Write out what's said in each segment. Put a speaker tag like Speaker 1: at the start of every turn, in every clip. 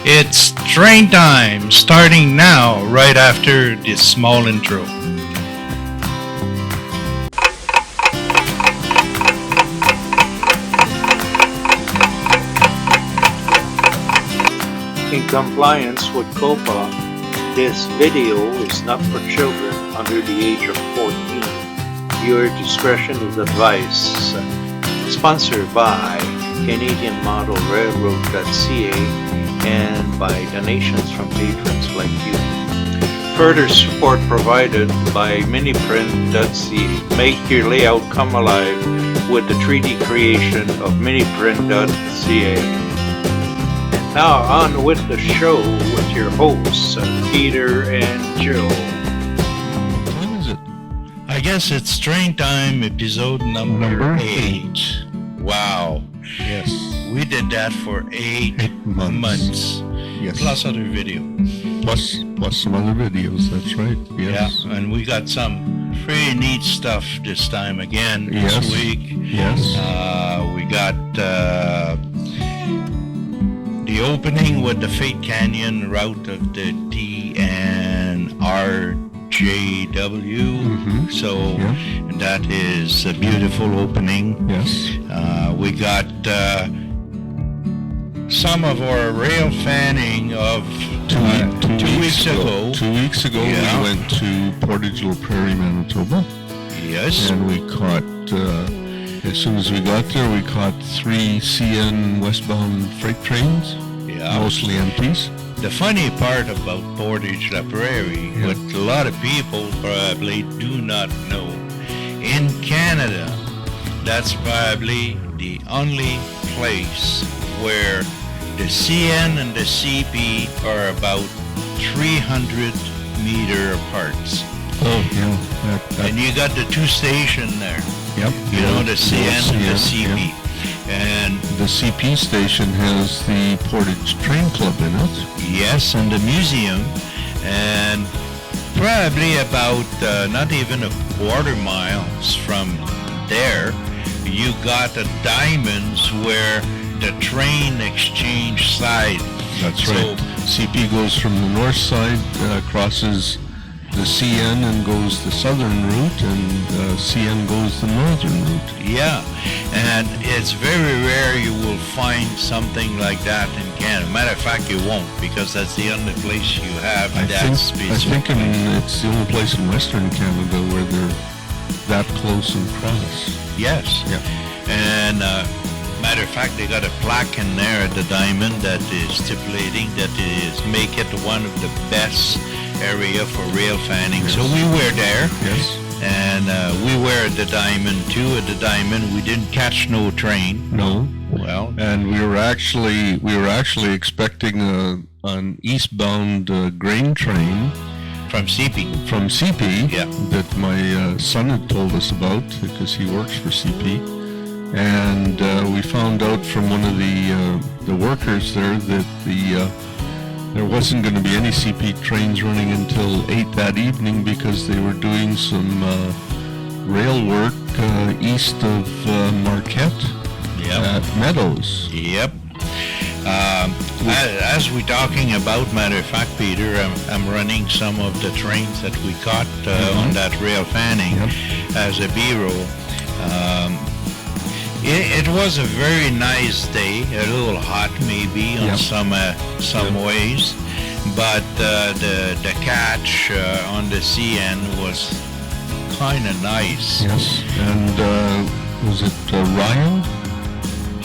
Speaker 1: It's train time, starting now, right after this small intro.
Speaker 2: In compliance with COPA, this video is not for children under the age of 14. Viewer discretion is advised. Sponsored by Canadian Model Railroad.ca and by donations from patrons like you. Further support provided by miniprint.ca. Make your layout come alive with the 3D creation of miniprint.ca. And now on with the show with your hosts, Peter and Joe.
Speaker 1: What is it? I guess it's train time, episode number 8. Wow.
Speaker 3: Yes.
Speaker 1: We did that for 8 months.
Speaker 3: Yes.
Speaker 1: Plus other video.
Speaker 3: Plus some other videos, that's right. Yes.
Speaker 1: Yeah, and we got some pretty neat stuff this time again this week.
Speaker 3: Yes.
Speaker 1: We got the opening with the Fate Canyon route of the DNRJW. So that is a beautiful opening.
Speaker 3: Yes.
Speaker 1: We got some of our rail fanning of 2 weeks ago.
Speaker 3: 2 weeks ago,
Speaker 1: Yeah.
Speaker 3: we went to Portage, Prairie, Manitoba.
Speaker 1: Yes.
Speaker 3: And we caught, as soon as we got there, we caught 3 CN westbound freight trains,
Speaker 1: Yeah.
Speaker 3: mostly empties.
Speaker 1: The funny part about Portage, Prairie, what a lot of people probably do not know, in Canada, that's probably the only place where the CN and the CP are about 300 meter apart.
Speaker 3: Oh, yeah.
Speaker 1: And you got the 2 stations there.
Speaker 3: Yep.
Speaker 1: You know, the CN and the CP.
Speaker 3: Yeah.
Speaker 1: And
Speaker 3: The CP station has the Portage Train Club in it.
Speaker 1: yes, and the museum, and probably about not even a quarter miles from there, you got the diamonds where the train exchange side.
Speaker 3: That's
Speaker 1: So-
Speaker 3: right. CP goes from the north side, crosses the CN and goes the southern route, and CN goes the northern route.
Speaker 1: Yeah, and it's very rare you will find something like that in Canada. Matter of fact, you won't, because that's the only place you have
Speaker 3: I
Speaker 1: that
Speaker 3: think it's the only place in Western Canada where they're that close and cross.
Speaker 1: Yes.
Speaker 3: Yeah.
Speaker 1: And matter of fact, they got a plaque in there at the diamond that is stipulating that it is make it one of the best area for rail fanning.
Speaker 3: Yes.
Speaker 1: So we were there.
Speaker 3: Yes.
Speaker 1: And we were at the diamond too. At the diamond, we didn't catch no train.
Speaker 3: No.
Speaker 1: Well,
Speaker 3: And we were actually expecting an eastbound grain train
Speaker 1: from CP.
Speaker 3: from CP
Speaker 1: Yeah.
Speaker 3: that my son had told us about because he works for CP, and we found out from one of the workers there that there wasn't going to be any CP trains running until 8 that evening because they were doing some rail work east of Marquette at Meadows.
Speaker 1: Yep. As we're talking about, matter of fact, Peter, I'm running some of the trains that we caught on that rail fanning as a B-roll. It was a very nice day, a little hot maybe on some ways, but the catch on the CN was kind of nice.
Speaker 3: Yes, and was it Ryan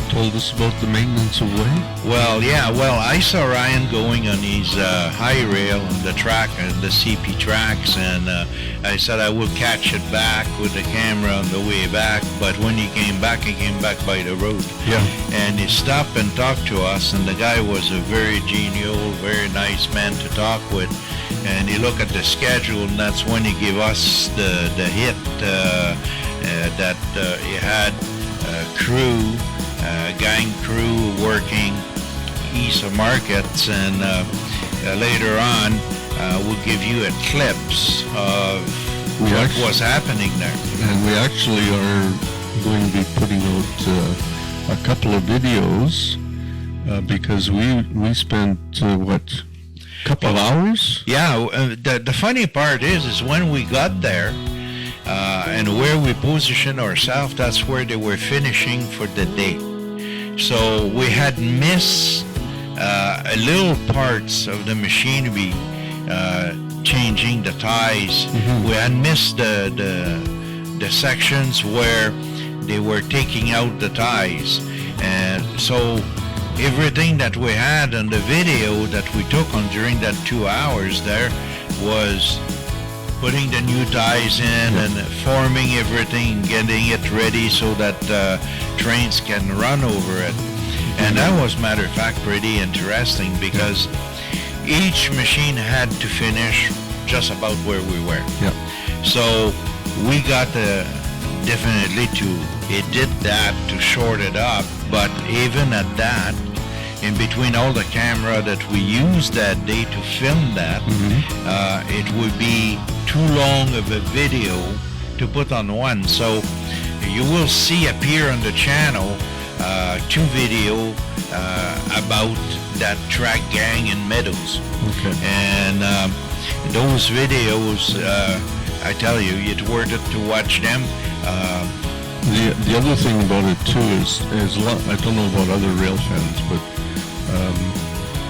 Speaker 3: told us about the maintenance of way?
Speaker 1: Well, I saw Ryan going on his high rail on the track, the CP tracks, and I said I will catch it back with the camera on the way back, but when he came back by the road.
Speaker 3: Yeah.
Speaker 1: And he stopped and talked to us, and the guy was a very genial, very nice man to talk with, and he looked at the schedule, and that's when he gave us the hit that he had gang crew working east of markets, and later on we'll give you a clips of what was happening there.
Speaker 3: And we actually are going to be putting out a couple of videos because we spent what, couple of hours?
Speaker 1: Yeah, the funny part is when we got there and where we positioned ourselves, that's where they were finishing for the day. So we had missed a little parts of the machinery, changing the ties. We had missed the sections where they were taking out the ties, and so everything that we had on the video that we took on during that 2 hours there was putting the new ties in and forming everything, getting it ready so that trains can run over it. And that was, matter of fact, pretty interesting because each machine had to finish just about where we were.
Speaker 3: Yeah.
Speaker 1: So we got definitely it did that to short it up, but even at that, in between all the camera that we used that day to film that, it would be too long of a video to put on one. So you will see appear on the channel 2 video about that track gang in Meadows.
Speaker 3: Okay.
Speaker 1: And those videos, I tell you, it's worth it to watch them.
Speaker 3: The other thing about it too is I don't know about other rail fans, but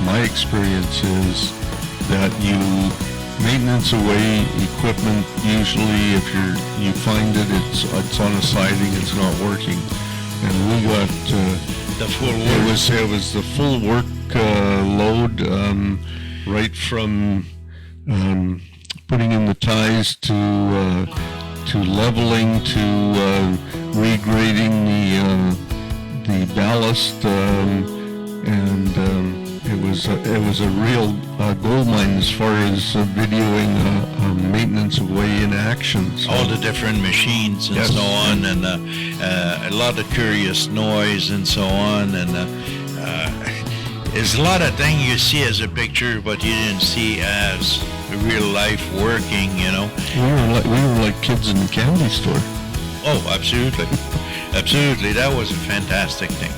Speaker 3: my experience is that maintenance away equipment, usually if you find it's on a siding, it's not working, and we got
Speaker 1: the full
Speaker 3: it was the full work load, right from putting in the ties to leveling to regrading the ballast, and it was a real gold mine as far as videoing maintenance of way in action. So.
Speaker 1: All the different machines and so on, and a lot of curious noise and so on, and there's a lot of things you see as a picture, but you didn't see as real life working, you know.
Speaker 3: We were like kids in the candy store.
Speaker 1: Oh, absolutely. Absolutely. That was a fantastic thing.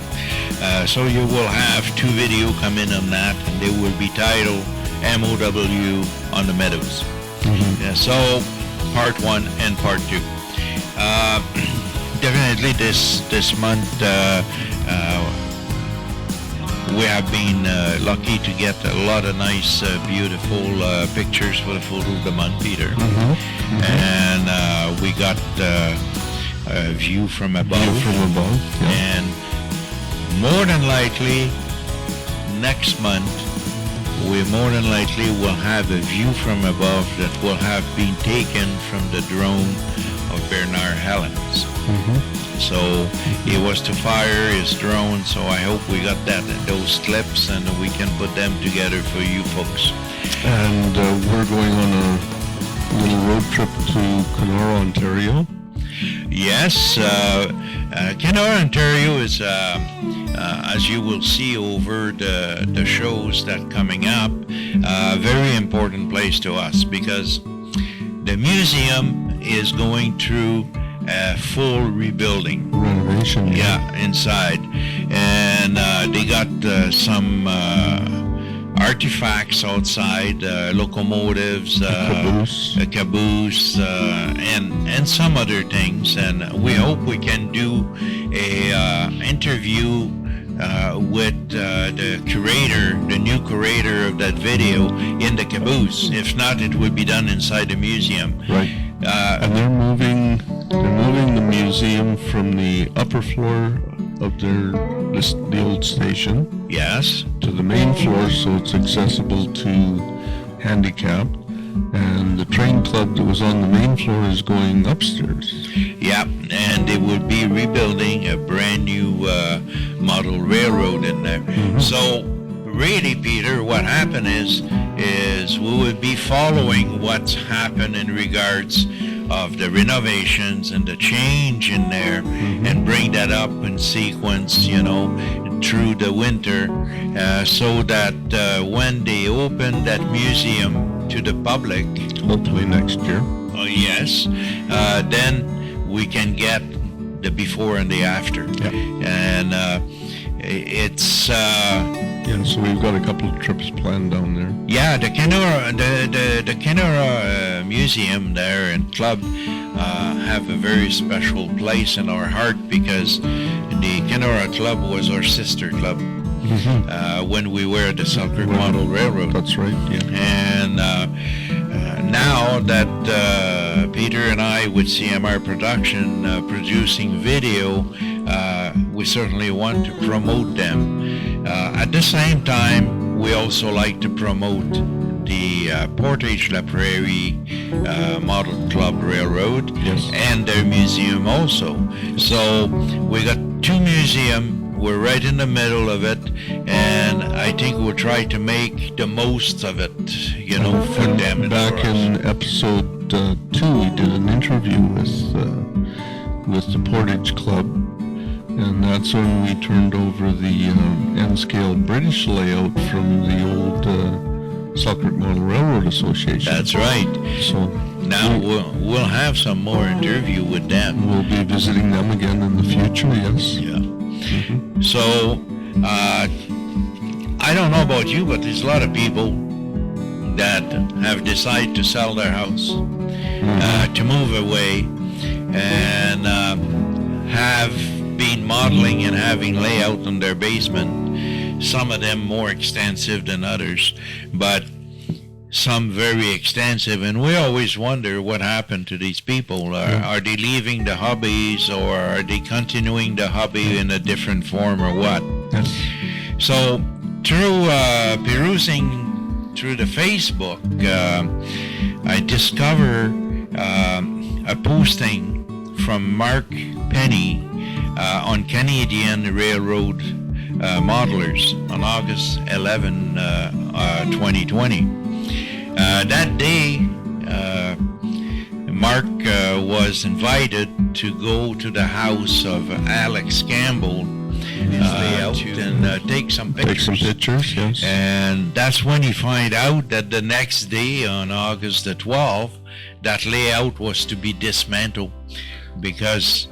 Speaker 1: So you will have 2 videos come in on that, and they will be titled MOW on the Meadows. So part 1 and part 2. Definitely this month we have been lucky to get a lot of nice, beautiful pictures for the photo of the month, Peter. And we got a view from above. And more than likely, next month, we more than likely will have a view from above that will have been taken from the drone of Bernard Hellen's. So he was to fire his drone, so I hope we got those clips and we can put them together for you folks.
Speaker 3: And we're going on a little road trip to Kenora, Ontario.
Speaker 1: Yes, Kenora, Ontario is, as you will see over the shows that coming up, a very important place to us because the museum is going through a full rebuilding.
Speaker 3: Renovation.
Speaker 1: Yeah, inside. And they got some artifacts outside, locomotives, a caboose, and some other things. And we hope we can do a interview with the curator, the new curator of that video in the caboose. If not, it would be done inside the museum.
Speaker 3: Right. And they're moving the museum from the upper floor of the old station.
Speaker 1: Yes.
Speaker 3: To the main floor, so it's accessible to handicapped. And the train club that was on the main floor is going upstairs. Yeah, and they will be rebuilding a brand new model railroad in there. So really, Peter, what happened is we will be following what's happened in regards of the renovations and the change in there, and bring that up in sequence, you know, through the winter, so that when they open that museum to the public, hopefully next year.
Speaker 1: Oh yes, then we can get the before and the after.
Speaker 3: Yep.
Speaker 1: And it's
Speaker 3: Yeah, so we've got a couple of trips planned down there.
Speaker 1: yeah, the Kenora Museum there and Club have a very special place in our heart because the Kenora Club was our sister club when we were at the Selkirk Model Railroad.
Speaker 3: That's right, yeah.
Speaker 1: And now that Peter and I with CMR Production producing video, we certainly want to promote them. At the same time, we also like to promote the Portage La Prairie Model Club Railroad and their museum also. So we got two museums. We're right in the middle of it, and I think we'll try to make the most of it, you know, for them and
Speaker 3: back
Speaker 1: for us.
Speaker 3: in episode 2, we did an interview with the Portage Club, and that's when we turned over the N-scale British layout from the old Selkirk Model Railroad Association.
Speaker 1: That's right.
Speaker 3: So
Speaker 1: Now we'll have some more interview with them.
Speaker 3: we'll be visiting them again in the future, yes.
Speaker 1: Yeah. So, I don't know about you, but there's a lot of people that have decided to sell their house, to move away, and have been modeling and having layout in their basement. Some of them more extensive than others, but some very extensive, and we always wonder what happened to these people. Are they leaving the hobbies, or are they continuing the hobby in a different form, or what?
Speaker 3: Yes.
Speaker 1: So through perusing through the Facebook, I discover a posting from Mark Penny on Canadian Railroad Modelers on August 11, 2020. That day, Mark was invited to go to the house of Alex Campbell and take some pictures.
Speaker 3: Take some pictures, yes.
Speaker 1: And that's when he find out that the next day, on August the 12th, that layout was to be dismantled because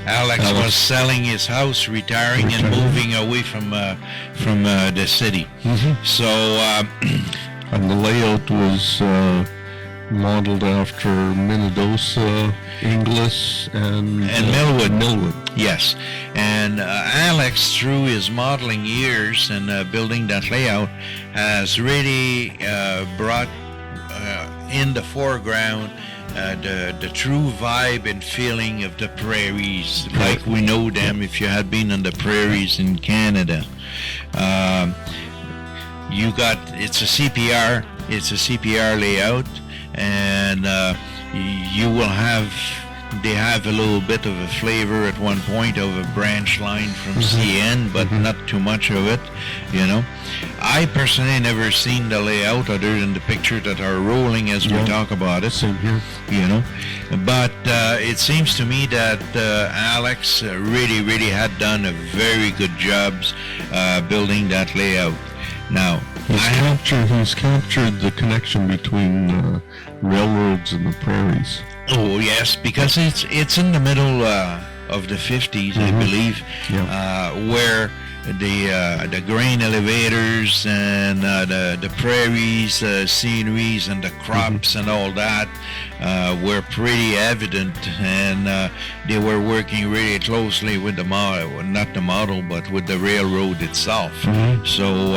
Speaker 1: Alex was selling his house, retiring and moving away from the city. So.
Speaker 3: And the layout was modeled after Minnedosa, Inglis, and
Speaker 1: Millwood. Yes. And Alex, through his modeling years and building that layout, has really brought in the foreground the true vibe and feeling of the prairies, like we know them if you had been on the prairies in Canada. It's a CPR layout, and they have a little bit of a flavor at one point of a branch line from CN, but not too much of it, you know. I personally never seen the layout other than the picture that are rolling as we talk about it.
Speaker 3: Same here.
Speaker 1: You know, but it seems to me that Alex really had done a very good job building that layout. Now,
Speaker 3: He's captured the connection between railroads and the prairies.
Speaker 1: Oh yes, because it's in the middle of the 50s, I believe, where the grain elevators and the prairies, sceneries, and the crops and all that were pretty evident, and they were working really closely with the model, not the model, but with the railroad itself. So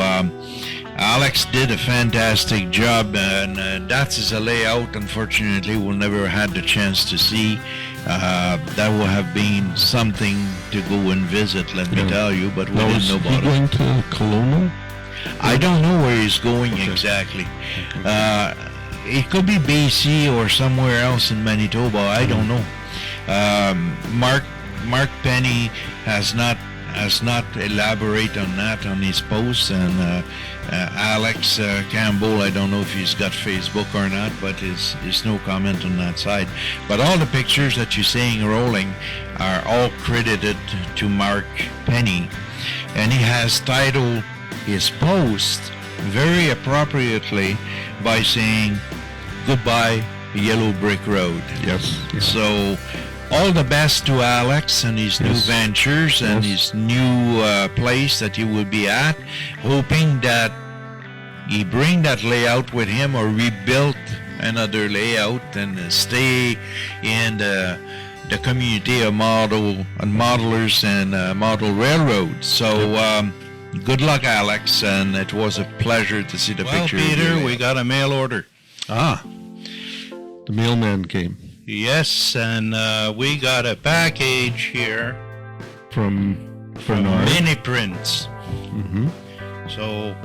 Speaker 1: Alex did a fantastic job, and that is a layout, unfortunately, we'll never had the chance to see. That will have been something to go and visit, let me tell you, but we didn't know about it.
Speaker 3: Going to Kelowna?
Speaker 1: I don't know where he's going exactly. It could be BC or somewhere else in Manitoba, I don't know. Mark Penny has not elaborate on that on his post, and Alex Campbell, I don't know if he's got Facebook or not, but there's no comment on that side. But all the pictures that you're seeing rolling are all credited to Mark Penny, and he has titled his post very appropriately by saying, "Goodbye, Yellow Brick Road."
Speaker 3: Yes.
Speaker 1: So all the best to Alex and his new
Speaker 3: Yes.
Speaker 1: ventures and
Speaker 3: Yes.
Speaker 1: his new place that he will be at, hoping that he bring that layout with him or rebuild another layout and stay in the community of modelers and model railroads. So good luck, Alex, and it was a pleasure to see the picture. Well, Peter, we got a mail order.
Speaker 3: Ah, the mailman came
Speaker 1: Yes, and we got a package here
Speaker 3: from
Speaker 1: from
Speaker 3: Bernard.
Speaker 1: Mini Prints.
Speaker 3: Mm-hmm.
Speaker 1: So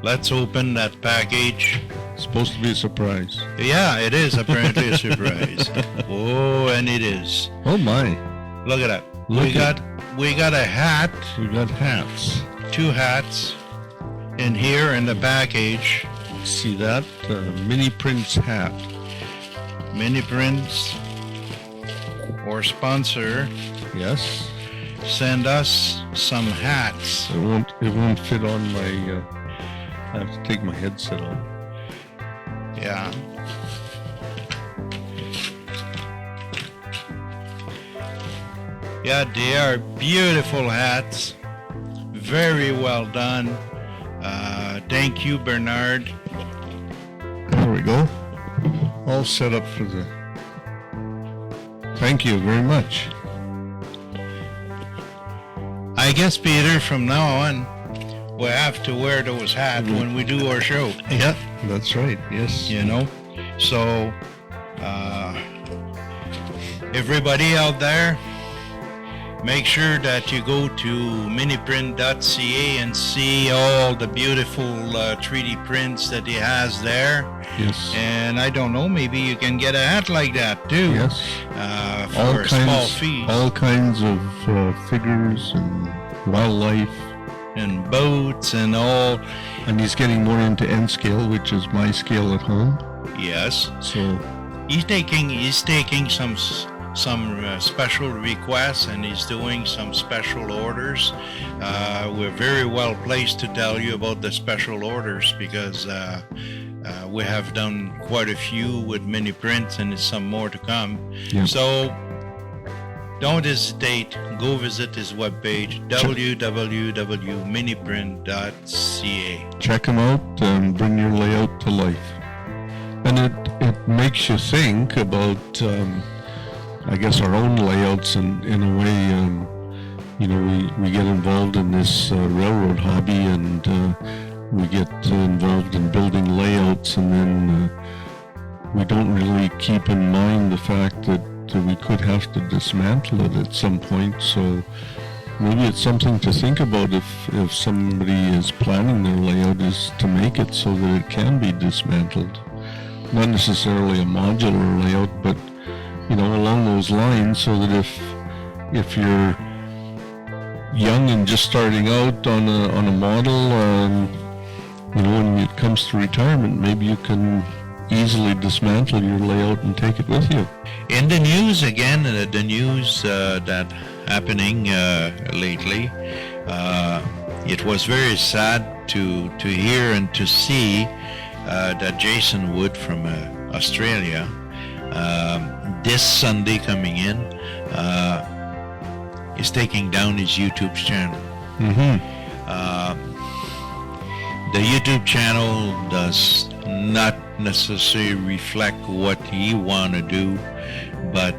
Speaker 1: let's open that package.
Speaker 3: Supposed to be a surprise.
Speaker 1: Yeah, it is apparently a surprise. Oh, and it is.
Speaker 3: Oh my!
Speaker 1: Look at that.
Speaker 3: Look
Speaker 1: We got a hat,
Speaker 3: We got hats.
Speaker 1: 2 hats in here in the package.
Speaker 3: See that? Mini Prince hat.
Speaker 1: Mini Prints or sponsor
Speaker 3: Yes.
Speaker 1: send us some hats.
Speaker 3: It won't fit on my. I have to take my headset off.
Speaker 1: Yeah. Yeah, they are beautiful hats. Very well done. Thank you, Bernard.
Speaker 3: There we go. All set up for the. Thank you very much.
Speaker 1: I guess, Peter, from now on, we'll have to wear those hats when we do our show.
Speaker 3: Yeah, that's right. Yes.
Speaker 1: You know? So, everybody out there, make sure that you go to miniprint.ca and see all the beautiful 3D prints that he has there.
Speaker 3: Yes.
Speaker 1: And I don't know, maybe you can get a hat like that too.
Speaker 3: Yes.
Speaker 1: For a small fee.
Speaker 3: All kinds of figures and wildlife.
Speaker 1: And boats and all.
Speaker 3: And he's getting more into N scale, which is my scale at home.
Speaker 1: Yes.
Speaker 3: So
Speaker 1: He's taking some special requests and he's doing some special orders. We're very well placed to tell you about the special orders because we have done quite a few with mini prints and there's some more to come.
Speaker 3: Yeah.
Speaker 1: So don't hesitate. Go visit his webpage, www.miniprint.ca.
Speaker 3: check him out and bring your layout to life. And it makes you think about, I guess, our own layouts in a way. We get involved in this railroad hobby and we get involved in building layouts, and then we don't really keep in mind the fact that we could have to dismantle it at some point. So maybe it's something to think about if somebody is planning their layout, is to make it so that it can be dismantled. Not necessarily a modular layout, but along those lines, so that if you're young and just starting out on a model, when it comes to retirement, maybe you can easily dismantle your layout and take it with you.
Speaker 1: In the news again, the news that happening lately, it was very sad to hear and to see that Jason Wood from Australia, this Sunday coming in, is taking down his YouTube channel.
Speaker 3: Mm-hmm.
Speaker 1: The YouTube channel does not necessarily reflect what he want to do, but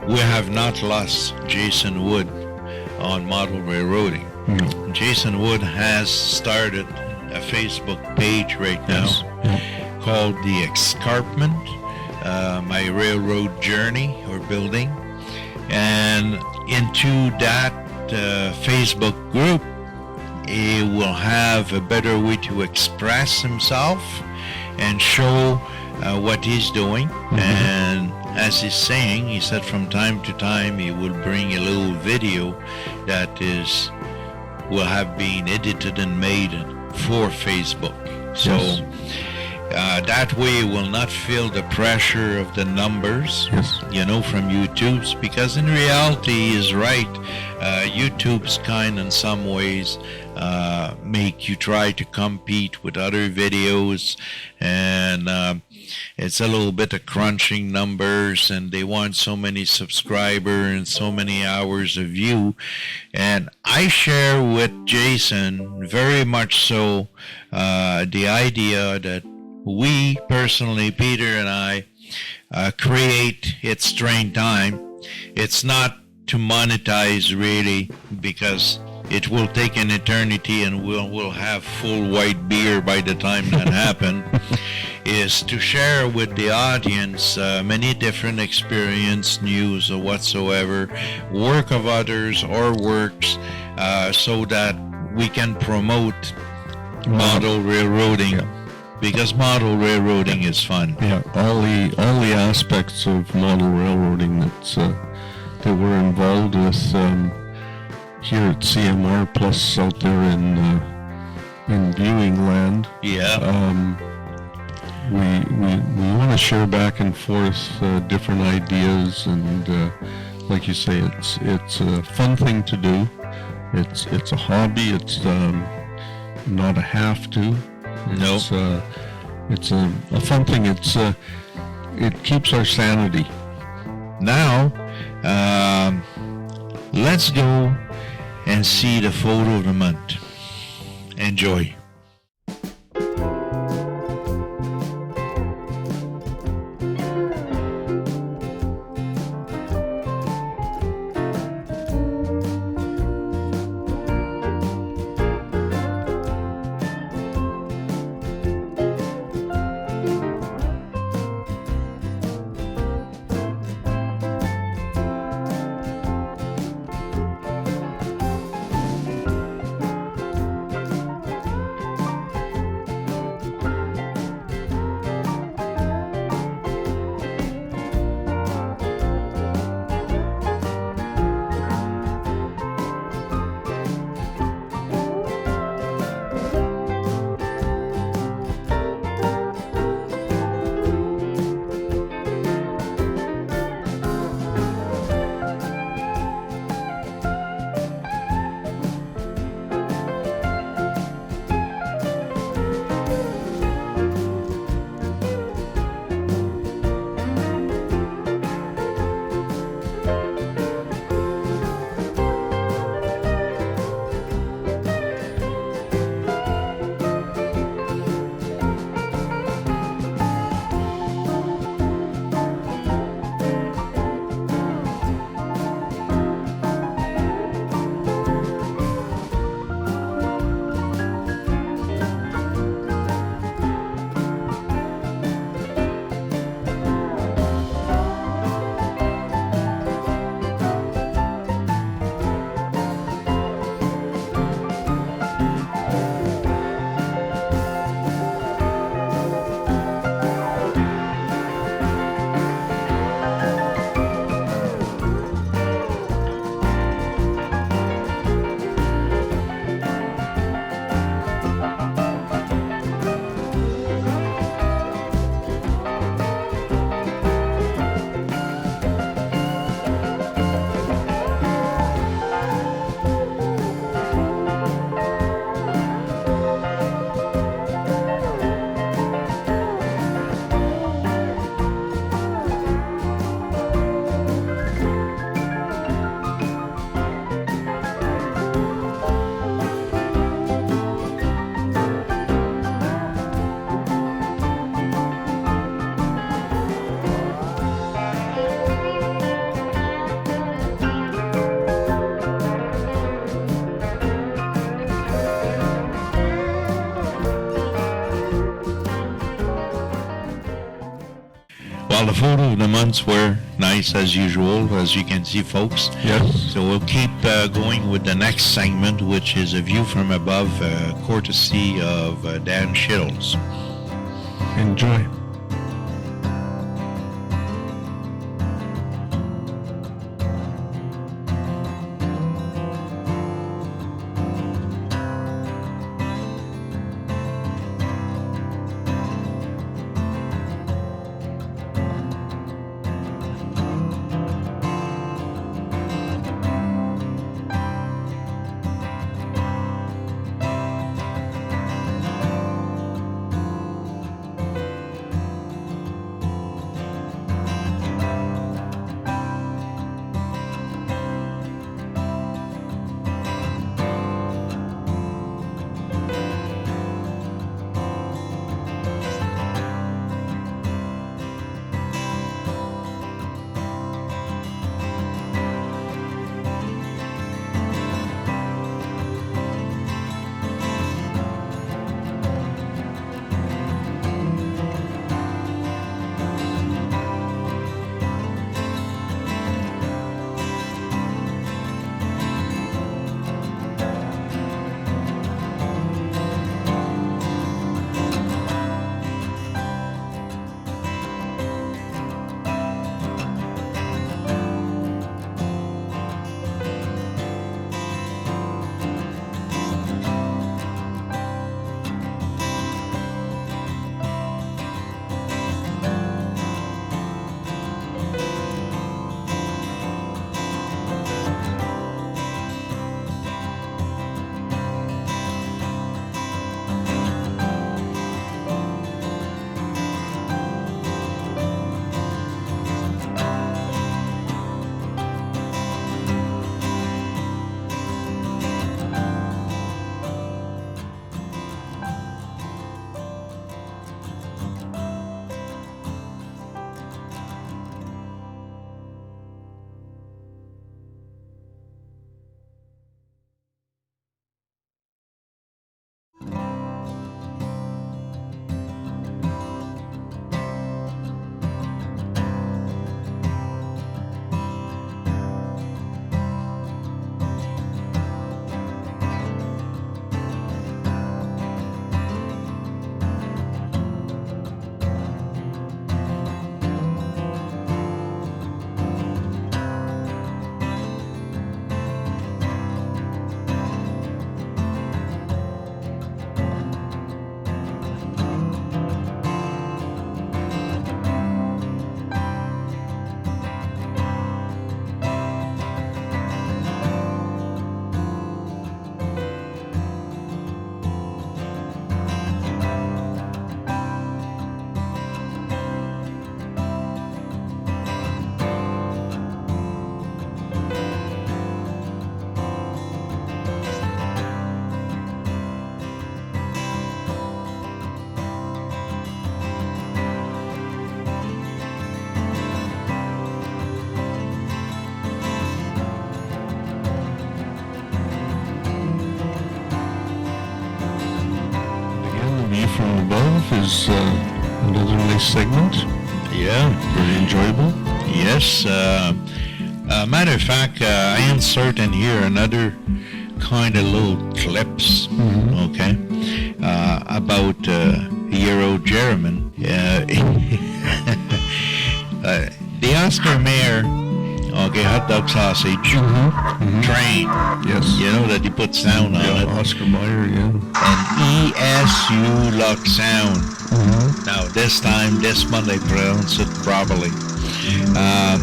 Speaker 1: we have not lost Jason Wood on model railroading.
Speaker 3: Mm-hmm.
Speaker 1: Jason Wood has started a Facebook page right now called The Escarpment, My Railroad Journey or Building, and into that Facebook group he will have a better way to express himself and show what he's doing. Mm-hmm. And as he's saying, he said from time to time he will bring a little video that will have been edited and made for Facebook. So That way you will not feel the pressure of the numbers,
Speaker 3: Yes.
Speaker 1: from YouTube's, because in reality is right. YouTube's kind in some ways make you try to compete with other videos, and it's a little bit of crunching numbers, and they want so many subscribers and so many hours of view. And I share with Jason very much so the idea that we personally, Peter and I, create its train time. It's not to monetize really, because it will take an eternity and we'll have full white beer by the time that happens. Is to share with the audience many different experience, news or whatsoever, work of others or works, so that we can promote model railroading.
Speaker 3: Yeah.
Speaker 1: Because model railroading is fun.
Speaker 3: Yeah, all the aspects of model railroading that we're involved with here at CMR, plus out there in viewing land.
Speaker 1: Yeah.
Speaker 3: We want to share back and forth different ideas, and like you say, it's a fun thing to do. It's a hobby. It's not a have to.
Speaker 1: No.
Speaker 3: It's a fun thing. It keeps our sanity.
Speaker 1: Now, let's go and see the photo of the month. Enjoy. Well, the photo of the months were nice as usual, as you can see, folks.
Speaker 3: Yes.
Speaker 1: So we'll keep going with the next segment, which is a view from above, courtesy of Dan Shittles.
Speaker 3: Enjoy. was another nice segment.
Speaker 1: Yeah.
Speaker 3: Very enjoyable.
Speaker 1: Yes. Matter of fact, I insert in here another kind of little clips, okay, about Euro German. The Oscar Mayer, okay, hot dog sausage, train.
Speaker 3: Yes.
Speaker 1: You know that you put sound on it.
Speaker 3: Oscar Mayer, yeah.
Speaker 1: And ESU lock sound. Now this month I pronounce it properly.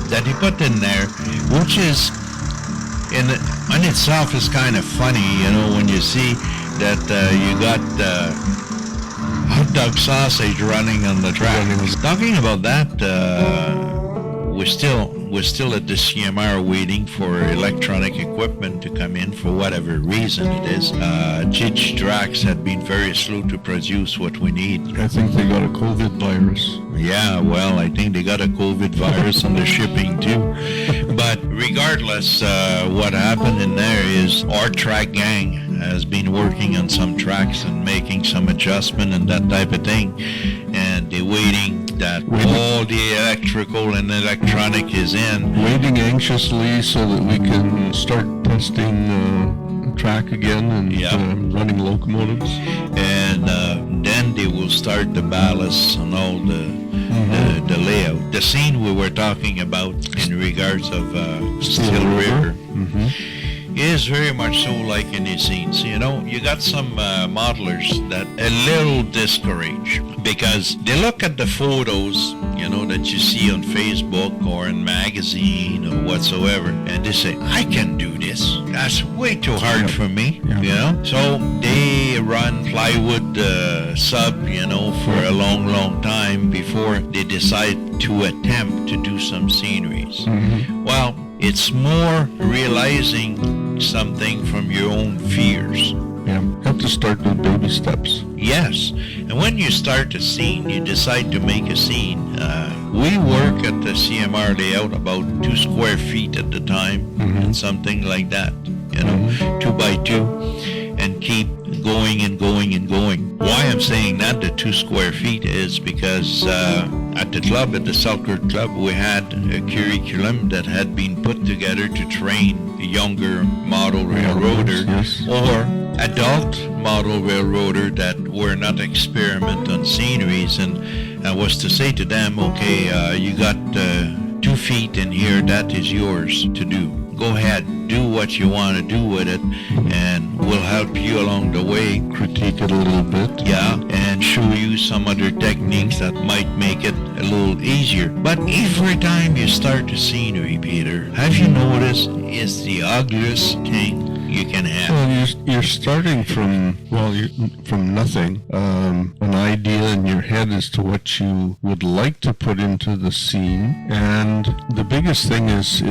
Speaker 1: That he put in there, which is in itself is kind of funny, you know, when you see that you got hot dog sausage running on the track. Talking about that, we're still at the CMR waiting for electronic equipment to come in for whatever reason it is. Chich Drax had been very slow to produce what we need.
Speaker 3: I think they got a COVID virus.
Speaker 1: Yeah, well, I think they got a COVID virus on the shipping too. But regardless, what happened in there is our track gang has been working on some tracks and making some adjustment and that type of thing. And they're waiting that all the electrical and electronic is in.
Speaker 3: Waiting anxiously so that we can start testing track again and running locomotives.
Speaker 1: And then they will start the ballast and all the layout. The scene we were talking about in regards of Steel River is very much so like in these scenes. You know, you got some modelers that a little discouraged because they look at the photos, you know, that you see on Facebook or in magazine or whatsoever, and they say, I can do this. That's way too hard for me, you know. So they run plywood sub, you know, for a long, long time before they decide to attempt to do some sceneries. Well, it's more realizing something from your own fears.
Speaker 3: Yeah, you have to start with baby steps.
Speaker 1: Yes, and when you start a scene, you decide to make a scene. We work at the CMR layout about 2 square feet at the time, and something like that, you know, 2 by 2, and keep going and going and going. Why I'm saying that, the 2 square feet, is because at the club, at the Selkirk Club, we had a curriculum that had been put together to train a younger model railroader or adult model railroader that were not experiment on sceneries, and I was to say to them, okay, you got 2 feet in here, that is yours to do. Go ahead, do what you want to do with it, and we'll help you along the way.
Speaker 3: Critique it a little bit.
Speaker 1: Yeah, and show you some other techniques that might make it a little easier. But every time you start a scenery, Peter, have you noticed it's the ugliest thing you can have?
Speaker 3: Well, you're starting from nothing, an idea in your head as to what you would like to put into the scene, and the biggest thing is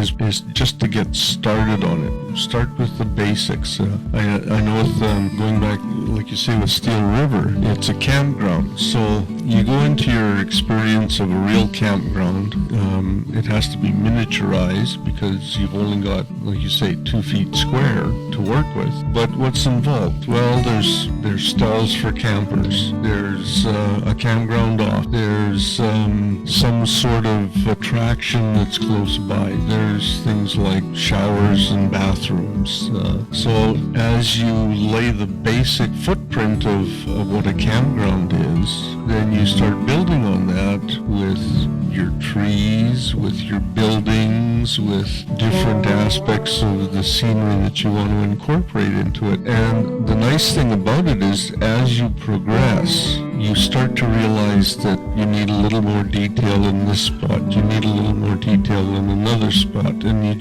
Speaker 3: just to get started on it. Start with the basics. I know with going back, like you say, with Steel River, it's a campground, so you go into your experience of a real campground. It has to be miniaturized because you've only got, like you say, 2 feet square to work with. But what's involved? Well, there's stalls for campers. There's a campground off. There's some sort of attraction that's close by. There's things like showers and bathrooms. So as you lay the basic footprint of what a campground is, then you start building on that with your trees, with your buildings, with different aspects of the scenery that you want to incorporate into it. And the nice thing about it is, as you progress, you start to realize that you need a little more detail in this spot, you need a little more detail in another spot, and you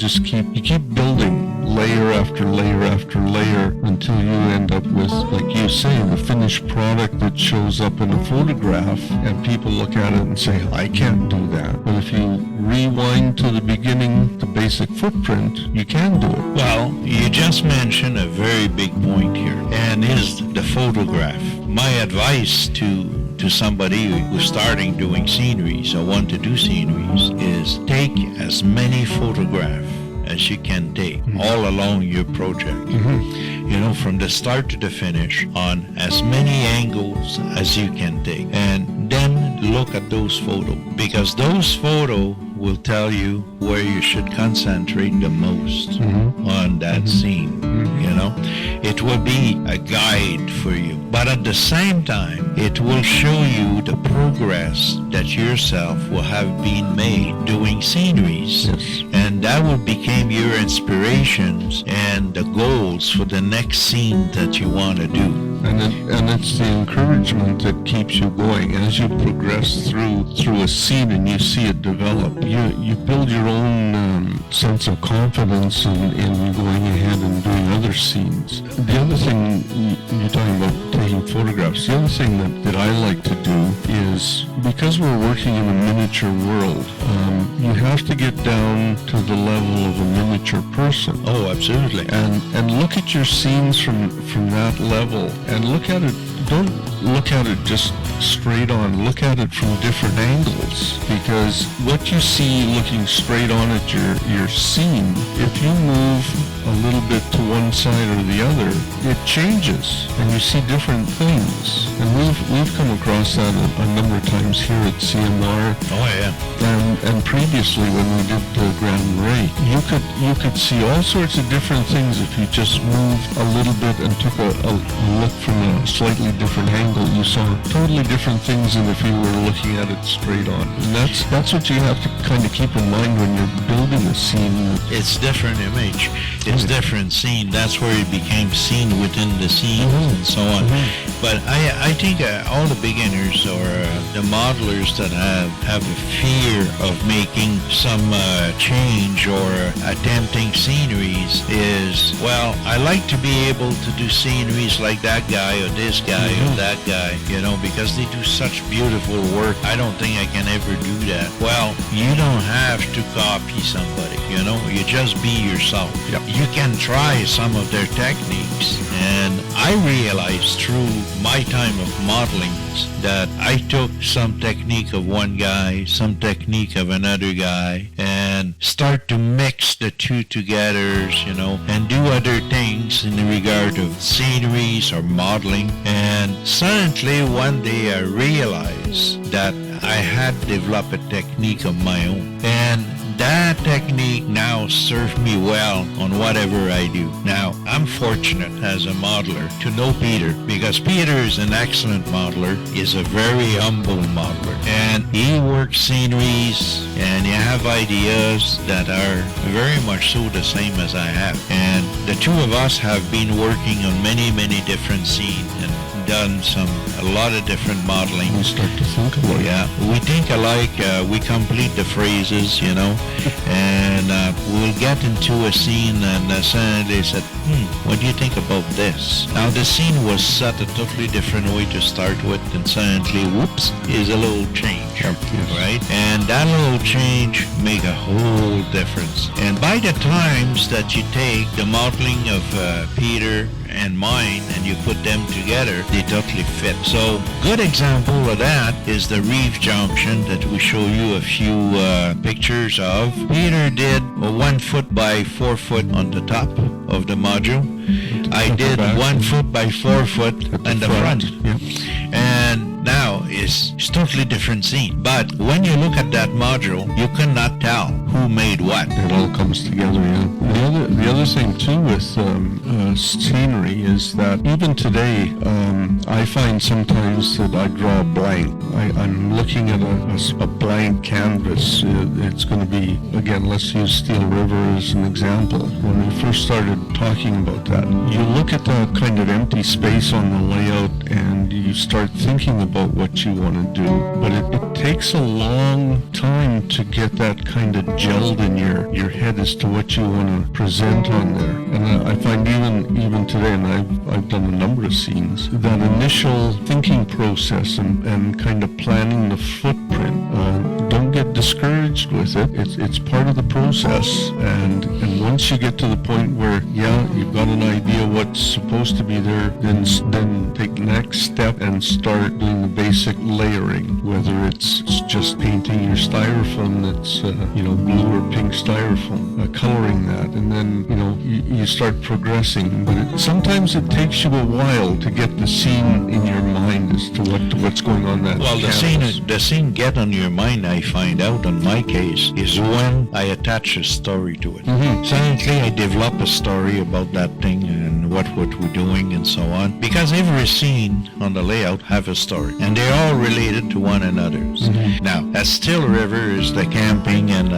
Speaker 3: keep building layer after layer after layer until you end up with, like you say, the finished product that shows up in a photograph, and people look at it and say, I can't do that. But if you rewind to the beginning, the basic footprint, you can do it.
Speaker 1: Well, you just mentioned a very big point here, and is the photograph. My advice to somebody who's starting doing sceneries or want to do sceneries is take as many photographs as you can take all along your project. You know, from the start to the finish on as many angles as you can take. And then look at those photos, because those photos will tell you where you should concentrate the most on that scene. You know, it will be a guide for you, but at the same time, it will show you the progress that yourself will have been made doing sceneries.
Speaker 3: Yes.
Speaker 1: And that will become your inspirations and the goals for the next scene that you want to do.
Speaker 3: And it's the encouragement that keeps you going as you progress through a scene and you see it develop. You build your own sense of confidence in going ahead and doing other scenes. The other thing, you're talking about taking photographs, the other thing that I like to do is, because we're working in a miniature world, you have to get down to the level of a miniature person.
Speaker 1: Oh, absolutely.
Speaker 3: And look at your scenes from that level, and look at it. Don't look at it just straight on. Look at it from different angles, because what you see looking straight on at your scene, if you move a little bit to one side or the other, it changes and you see different things. And we've come across that a number of times here at CMR.
Speaker 1: Oh yeah.
Speaker 3: And previously when we did the Grand Marais, you could see all sorts of different things if you just moved a little bit and took a look from a slightly different angle. You saw totally different things than if you were looking at it straight on. And that's what you have to kind of keep in mind when you're building a scene.
Speaker 1: It's different image. It's different scene. That's where it became scene within the scene and so on. But I think all the beginners or the modelers that have a fear of making some change or attempting sceneries is, well, I like to be able to do sceneries like that guy or this guy or that guy, you know, because they do such beautiful work. I don't think I can ever do that. Well, you don't have to copy somebody, you know, you just be yourself.
Speaker 3: Yep.
Speaker 1: You can try some of their techniques, and I realized through my time of modeling that I took some technique of one guy, some technique of another guy, and start to mix the two together, you know, and do other things in regard of sceneries or modeling. And suddenly one day I realized that I had developed a technique of my own, and that technique now serves me well on whatever I do. Now, I'm fortunate as a modeler to know Peter, because Peter is an excellent modeler, is a very humble modeler, and he works sceneries and he have ideas that are very much so the same as I have. And the two of us have been working on many different scenes and done a lot of different modeling.
Speaker 3: We start to think alike.
Speaker 1: Yeah, we think alike. We complete the phrases, you know, and we'll get into a scene and suddenly said, what do you think about this? Now the scene was set a totally different way to start with, and suddenly, whoops, is a little change, right? And that little change make a whole difference. And by the times that you take the modeling of Peter and mine and you put them together, they totally fit. So good example of that is the reef junction that we show you a few pictures of. Peter did a 1 foot by 4 foot on the top of the module. I did 1 foot by 4 foot on the front.
Speaker 3: Yep.
Speaker 1: And now it's totally different scene. But when you look at that module, you cannot tell who made what.
Speaker 3: It all comes together, yeah. The other thing too with scenery is that even today, I find sometimes that I draw a blank. I'm looking at a blank canvas. It's going to be, again, let's use Steel River as an example. When we first started talking about that, you look at that kind of empty space on the layout and you start thinking about what you want to do. But it takes a long time to get that kind of gelled in your head as to what you want to present on there. And I find even today, and I've done a number of scenes, that initial thinking process and kind of planning the footprint, don't get discouraged with it. It's part of the process. And once you get to the point where, you've got an idea what's supposed to be there, then take the next step and start doing the basic layering, whether it's just painting your styrofoam that's, blue or pink styrofoam, coloring that, and then, you start progressing. But sometimes it takes you a while to get the scene in your mind as to what's going on that
Speaker 1: Well, the scene get on your mind, I find out in my case, is when I attach a story to it. Suddenly I develop a story about that thing and what we're doing and so on. Because every scene on the layout have a story, and they're all related to one another. Now, at Still River is the camping, and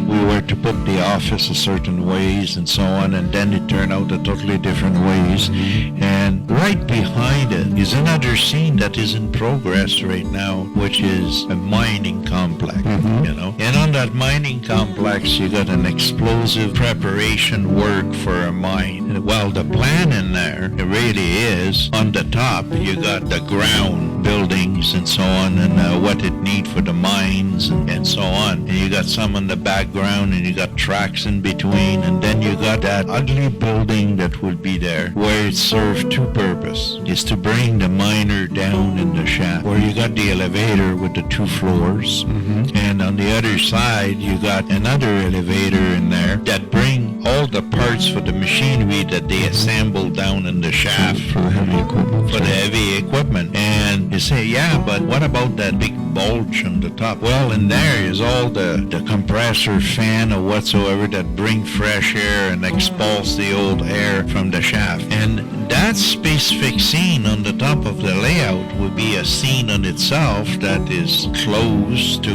Speaker 1: we were to put the office a certain ways and so on, and then it turned out a totally different ways. And right behind it is another scene that is in progress right now, which is a mining complex, And on that mining complex, you got an explosive preparation work for a mine. Well, the plan in there really is, on the top, you got the ground buildings and so on, and what it need for the mines and so on. And you got some in the background, and you got tracks in between, and then you got that ugly building that will be there, where it serves two purposes. Is to bring the miner down in the shaft, where you got the elevator with the 2 floors, and on the other side you got another elevator in there that bring all the parts for the machinery that they assemble down in the shaft
Speaker 3: for the heavy equipment.
Speaker 1: And you say, yeah, but what about that big bulge on the top? Well, in there is all the compressor fan or whatsoever that bring fresh air and expels the old air from the shaft. And that specific scene on the top of the layout would be a scene on itself that is close to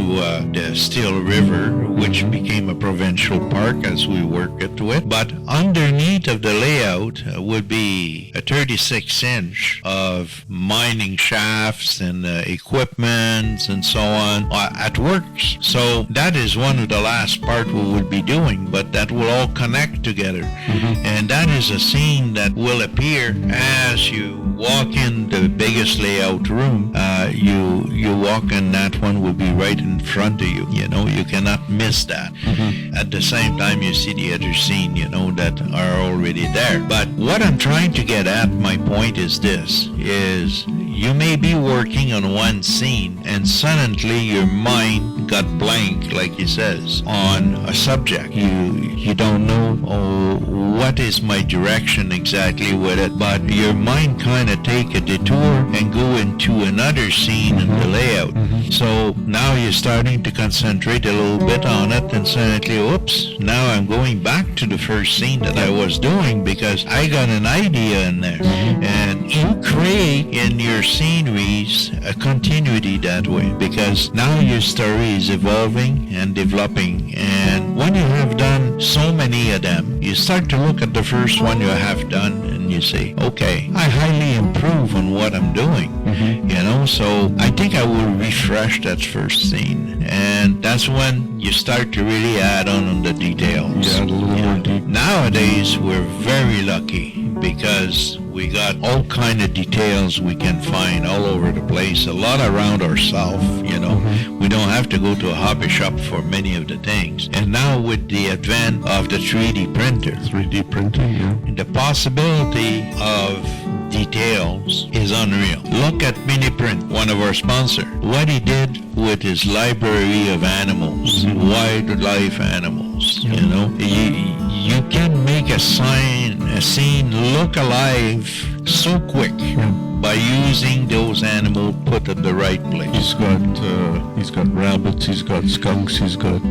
Speaker 1: the Still River, which became a provincial park as we work into it. But underneath of the layout would be a 36-inch of mining shafts and equipment and so on at works. So that is one of the last part we will be doing, but that will all connect together. And that is a scene that will appear as you walk in the biggest layout room. You walk in, that one will be right in front of you. You cannot miss that. At the same time, you see the other scene, that are already there. But what I'm trying to get at, my point is this, is you may be working on one scene and suddenly your mind got blank, like he says, on a subject. You don't know, what is my direction exactly with it, but your mind kind of take a detour and go into another scene in the layout. So now you're starting to concentrate a little bit on it, and suddenly, oops, now I'm going back to the first scene that I was doing because I got an idea in there. And you create in your sceneries a continuity that way, because now your story is evolving and developing. And when you have done so many of them, you start to look at the first one you have done and you say, okay, I highly improve on what I'm doing. So I think I will refresh that first scene, and that's when you start to really add on the details.
Speaker 3: Yeah, a little more deep.
Speaker 1: Nowadays we're very lucky because we got all kind of details we can find all over the place, a lot around ourselves, We don't have to go to a hobby shop for many of the things. And now with the advent of the 3D printer,
Speaker 3: 3D printing, yeah.
Speaker 1: the possibility of details is unreal. Look at Mini Print, one of our sponsors. What he did with his library of animals, wildlife animals, You can make a scene look alive so quick by using those animals put at the right place.
Speaker 3: He's got rabbits, he's got skunks, he's got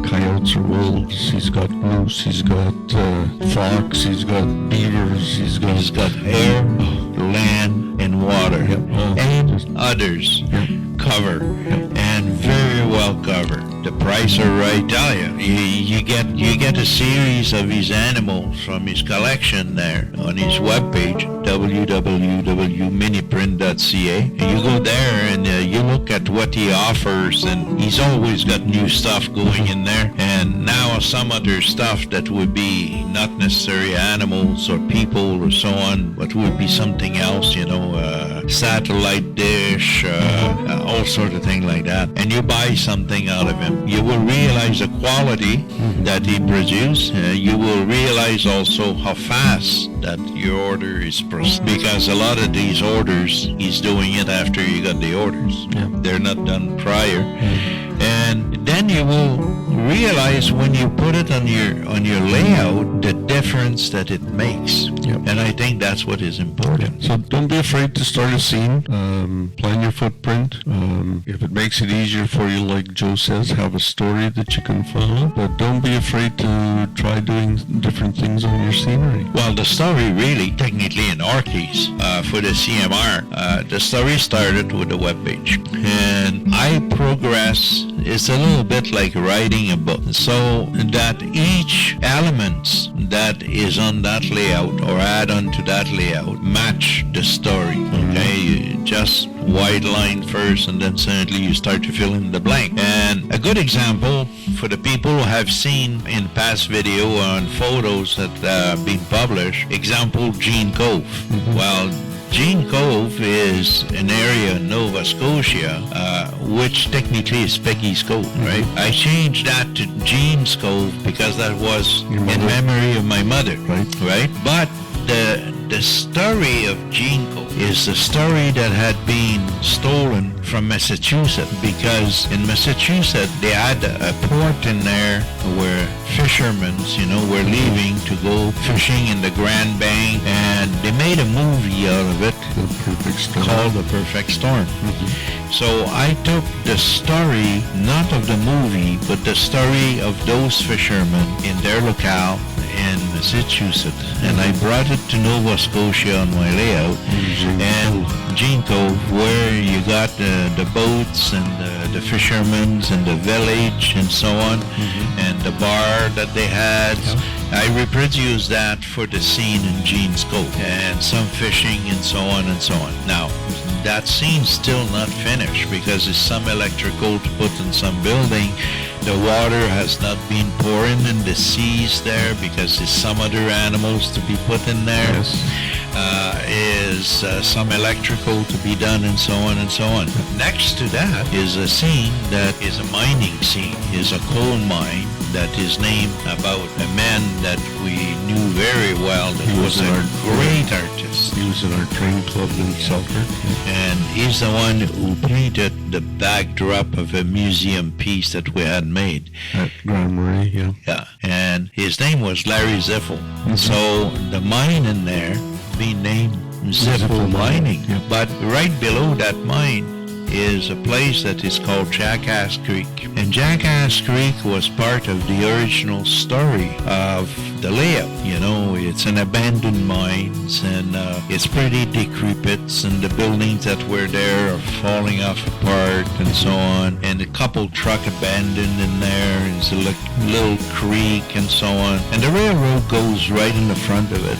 Speaker 3: coyotes or wolves, he's got moose, he's got fox, he's got beavers, he's got
Speaker 1: air, land, and water, and others cover, and very well covered. The price are right, tell you. You get a series of his animals from his collection there on his webpage, www.miniprint.ca. And you go there and you look at what he offers, and he's always got new stuff going in there. And now some other stuff that would be not necessarily animals or people or so on, but would be something else, satellite dish, all sort of thing like that, and you buy something out of him, you will realize the quality that he produced. You will realize also how fast that your order is processed, because a lot of these orders, he's doing it after you got the orders.
Speaker 3: Yeah.
Speaker 1: They're not done prior. And then you will realize when you put it on your layout the difference that it makes.
Speaker 3: Yep.
Speaker 1: And I think that's what is important.
Speaker 3: So don't be afraid to start a scene. Plan your footprint. If it makes it easier for you, like Joe says, have a story that you can follow. But don't be afraid to try doing different things on your scenery.
Speaker 1: Well, the story really, technically in our case, for the CMR, the story started with the webpage. And I progress, it's a little bit like writing a book. So that each element that is on that layout or add on to that layout match the story. Okay, you just wide line first, and then suddenly you start to fill in the blank. And a good example for the people who have seen in past video on photos that have been published, example Jean Cove. Well, Jean Cove is an area in Nova Scotia, which technically is Peggy's Cove, right? I changed that to Jean's Cove because that was in memory of my mother, right? But the story of Jean Cove is the story that had been stolen from Massachusetts, because in Massachusetts they had a port in there where fishermen, were leaving to go fishing in the Grand Bank, and they made a movie out of it called The Perfect Storm. So I took the story, not of the movie, but the story of those fishermen in their locale in Massachusetts, and I brought it to Nova Scotia on my layout. And Jean Cove, where you got the boats and the fishermen and the village and so on, and the bar that they had. I reproduced that for the scene in Jean's Cove, and some fishing and so on and so on. Now, that scene's still not finished because there's some electrical to put in some building. The water has not been pouring in the seas there because there's some other animals to be put in there. Is some electrical to be done and so on and so on. Next to that is a scene that is a mining scene, is a coal mine that is named about a man that we knew very well that was a great artist.
Speaker 3: He was in our train club in Selkirk.
Speaker 1: And he's the one who painted the backdrop of a museum piece that we had made.
Speaker 3: At Grand Marais,
Speaker 1: Yeah. And his name was Larry Ziffel. So the mine in there being named Ziffel Mining. But right below that mine is a place that is called Jackass Creek. And Jackass Creek was part of the original story of the layout. It's an abandoned mines, and it's pretty decrepit, and the buildings that were there are falling off apart and so on. And a couple truck abandoned in there, and it's a little creek and so on. And the railroad goes right in the front of it,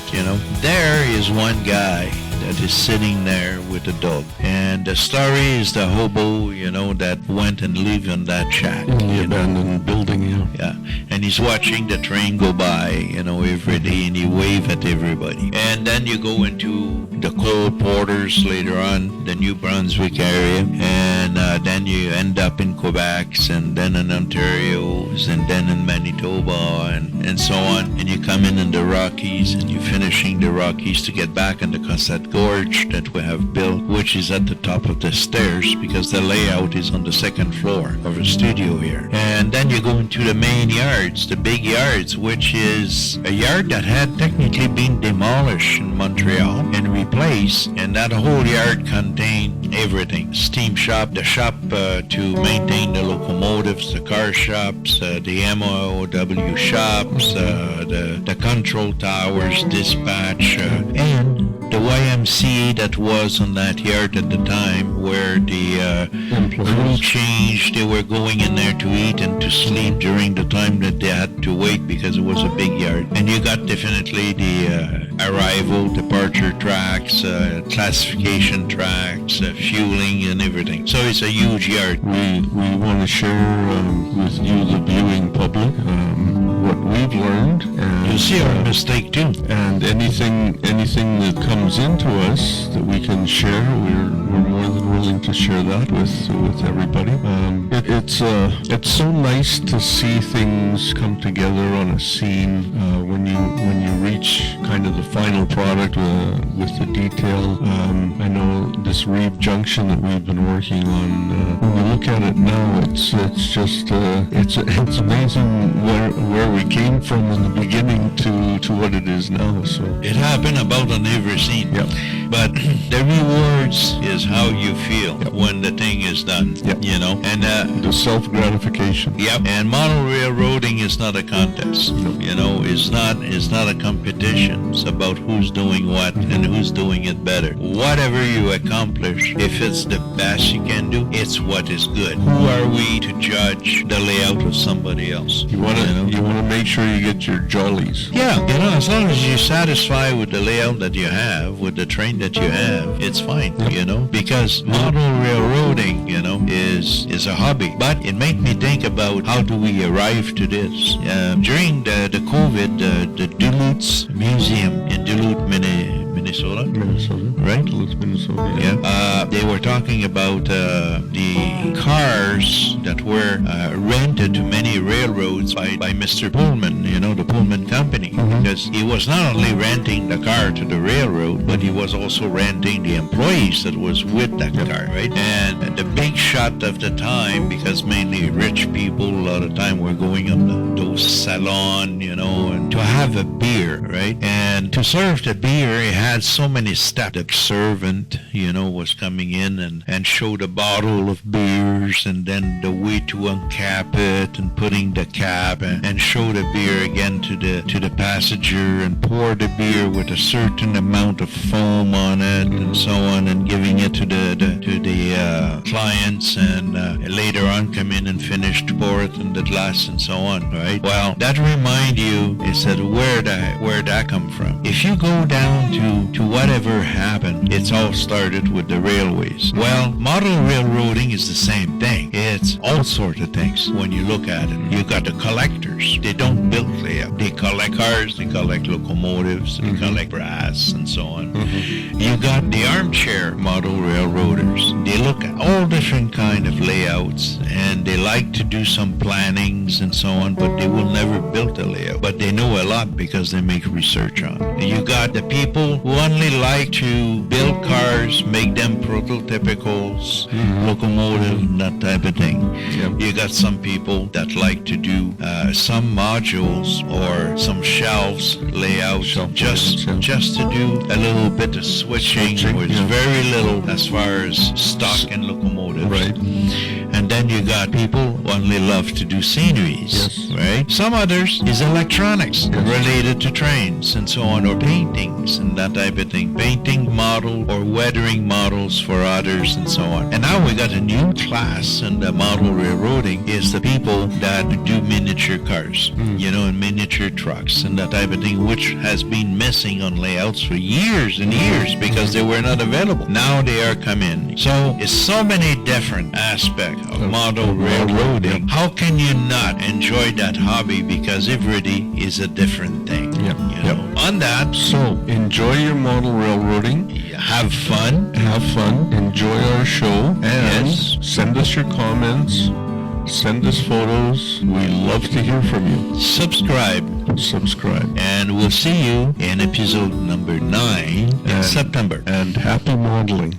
Speaker 1: There is one guy that is sitting there with a dog. And the story is the hobo, that went and lived on that shack.
Speaker 3: In the abandoned building,
Speaker 1: Yeah. And he's watching the train go by, every day, and he wave at everybody. And then you go into the coal porters later on, the New Brunswick area, and then you end up in Quebec, and then in Ontario, and then in Manitoba, and so on. And you come in the Rockies, and you're finishing the Rockies to get back on the Cosette Gorge that we have built, which is at the top of the stairs because the layout is on the second floor of a studio here. And then you go into the main yards, the big yards, which is a yard that had technically been demolished in Montreal and replaced, and that whole yard contained everything. Steam shop, the shop to maintain the locomotives, the car shops, the MOW shops, the control towers, dispatch, and the YMCA that was on that yard at the time, where the crew changed. They were going in there to eat and to sleep during the time that they had to wait because it was a big yard. And you got definitely the arrival, departure tracks, classification tracks, fueling and everything. So it's a huge yard.
Speaker 3: We want to share with you, the viewing public, what we've learned. And
Speaker 1: you see our mistake too.
Speaker 3: And anything that comes comes into us that we can share, we're more than willing to share that with everybody. It's so nice to see things come together on a scene when you reach kind of the final product with the detail. I know this Reeve Junction that we've been working on. When we look at it now, it's just it's amazing where we came from in the beginning to what it is now. So
Speaker 1: it happened about on every scene.
Speaker 3: Yep.
Speaker 1: But the rewards is how you feel when the thing is done.
Speaker 3: Yep.
Speaker 1: You know, and
Speaker 3: the self-gratification.
Speaker 1: Yep. And model railroading is not a contest.
Speaker 3: No.
Speaker 1: You know, it's not a competition. It's about who's doing what and who's doing it better. Whatever you accomplish, if it's the best you can do, it's what is good. Who are we to judge the layout of somebody else?
Speaker 3: You want to make sure you get your jollies.
Speaker 1: Yeah, you know, as long as you're satisfied with the layout that you have, with the train that you have, it's fine.
Speaker 3: Yep.
Speaker 1: You know, because model railroading, you know, is a hobby. But it made me think about how do we arrive to this. During the COVID, the Duluth Museum in Duluth, Minnesota, right?
Speaker 3: Duluth, Minnesota.
Speaker 1: Yeah. They were talking about the cars that were rented to many railroads by Mr. Pullman, you know, the Pullman company, because he was not only renting the car to the railroad, but he was also renting the employees that was with that car, right? And the big shot of the time, because mainly rich people a lot of time were going on those salon, you know, and to have a beer, right? And to serve the beer, it had so many steps. The servant, you know, was coming in and showed a bottle of beers, and then the way to uncap it and putting the cap and show the beer again to the passenger and pour the beer with a certain amount of foam on it and so on, and giving it to the clients, and later on come in and finish to pour it in the glass and so on, right? Well, that remind you, it said where that come from. If you go down to whatever happened, it's all started with the railways. Well, model railroading is the same thing. It's all sorts of things when you look at it. You got the collectors. They don't build layout. They collect cars, they collect locomotives, they collect brass and so on. You got the armchair model railroaders. They look at all different kind of layouts, and they like to do some plannings and so on, but they will never build a layout. But they know a lot because they make research on it. You got the people who only like to build cars, make them prototypicals, locomotive, and that type of thing.
Speaker 3: Yep.
Speaker 1: You got some people that like to do some modules or some shelves layouts, just to do a little bit of switching with very little as far as stock and locomotives.
Speaker 3: Right.
Speaker 1: And then you got people who only love to do sceneries, right? Some others is electronics related to trains and so on, or paintings and that type of thing. Painting model or weathering models for others and so on. And now we got a new class in the model railroading is the people that do miniature cars, you know, and miniature trucks and that type of thing, which has been missing on layouts for years and years because they were not available. Now they are coming. So it's so many different aspects of model railroading. How can you not enjoy that hobby, because every day is a different thing? You know? On that,
Speaker 3: so enjoy your model railroading.
Speaker 1: Have fun.
Speaker 3: Enjoy our show, and send us your comments. Send us photos. We love to hear from you.
Speaker 1: Subscribe. And we'll see you in episode number 9 in September.
Speaker 3: And happy modeling.